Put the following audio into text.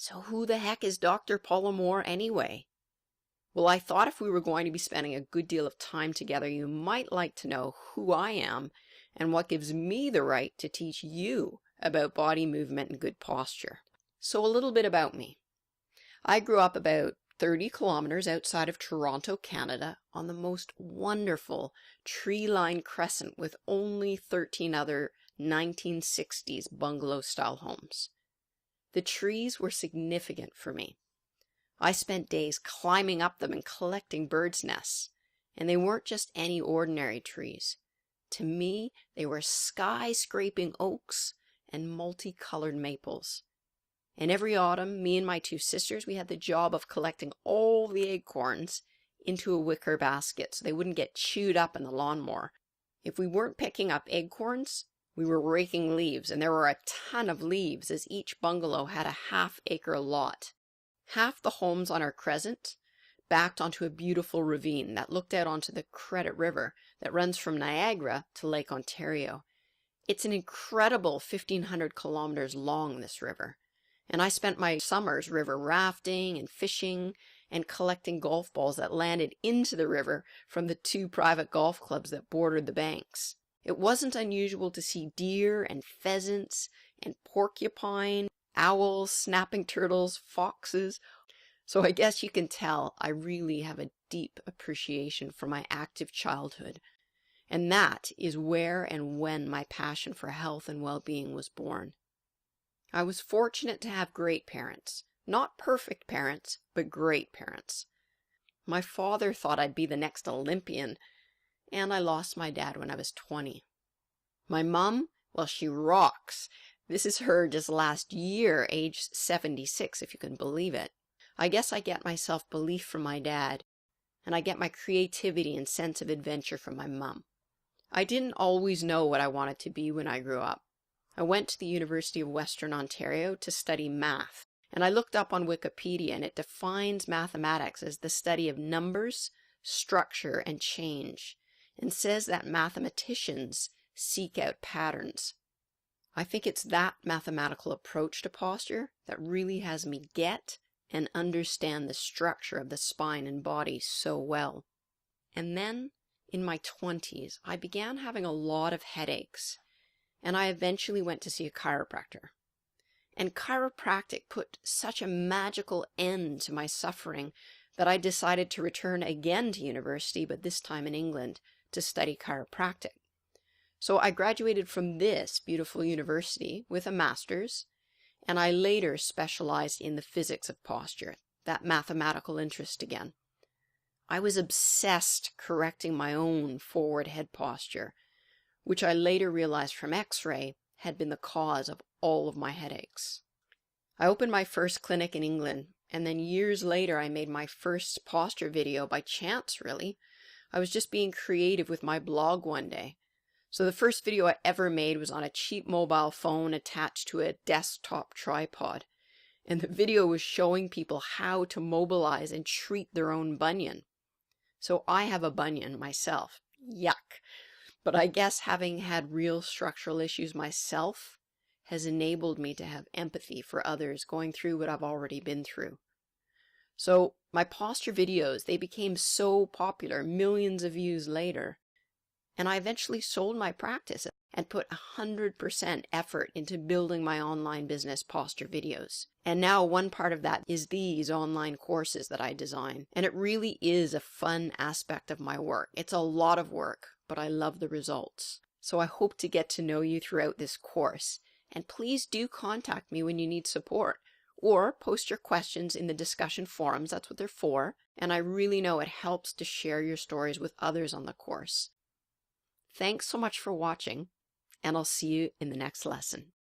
So who the heck is Dr. Paula Moore anyway? Well, I thought if we were going to be spending a good deal of time together, you might like to know who I am and what gives me the right to teach you about body movement and good posture. So a little bit about me. I grew up about 30 kilometers outside of Toronto, Canada, on the most wonderful tree-lined crescent with only 13 other 1960s bungalow-style homes. The trees were significant for me. I spent days climbing up them and collecting birds' nests, and they weren't just any ordinary trees. To me, they were sky-scraping oaks and multicolored maples. And every autumn, me and my two sisters, we had the job of collecting all the acorns into a wicker basket so they wouldn't get chewed up in the lawnmower. If we weren't picking up acorns, we were raking leaves, and there were a ton of leaves as each bungalow had a half-acre lot. Half the homes on our crescent backed onto a beautiful ravine that looked out onto the Credit River that runs from Niagara to Lake Ontario. It's an incredible 1,500 kilometers long, this river. And I spent my summers river rafting and fishing and collecting golf balls that landed into the river from the 2 private golf clubs that bordered the banks. It wasn't unusual to see deer and pheasants and porcupine, owls, snapping turtles, foxes. So I guess you can tell I really have a deep appreciation for my active childhood. And that is where and when my passion for health and well-being was born. I was fortunate to have great parents. Not perfect parents, but great parents. My father thought I'd be the next Olympian, and I lost my dad when I was 20. My mom, well, she rocks. This is her just last year, age 76, if you can believe it. I guess I get my self-belief from my dad, and I get my creativity and sense of adventure from my mom. I didn't always know what I wanted to be when I grew up. I went to the University of Western Ontario to study math, and I looked up on Wikipedia, and it defines mathematics as the study of numbers, structure, and change, and says that mathematicians seek out patterns. I think it's that mathematical approach to posture that really has me get and understand the structure of the spine and body so well. And then, in my 20s, I began having a lot of headaches, and I eventually went to see a chiropractor. And chiropractic put such a magical end to my suffering that I decided to return again to university, but this time in England, to study chiropractic. So I graduated from this beautiful university with a master's, and I later specialized in the physics of posture, that mathematical interest again. I was obsessed correcting my own forward head posture, which I later realized from X-ray had been the cause of all of my headaches. I opened my first clinic in England, and then years later I made my first posture video by chance, really. I was just being creative with my blog one day. So the first video I ever made was on a cheap mobile phone attached to a desktop tripod. And the video was showing people how to mobilize and treat their own bunion. So I have a bunion myself. Yuck. But I guess having had real structural issues myself has enabled me to have empathy for others going through what I've already been through. So my posture videos, they became so popular, millions of views later. And I eventually sold my practice and put 100% effort into building my online business, Posture Videos. And now one part of that is these online courses that I design. And it really is a fun aspect of my work. It's a lot of work, but I love the results. So I hope to get to know you throughout this course. And please do contact me when you need support. Or post your questions in the discussion forums. That's what they're for. And I really know it helps to share your stories with others on the course. Thanks so much for watching, and I'll see you in the next lesson.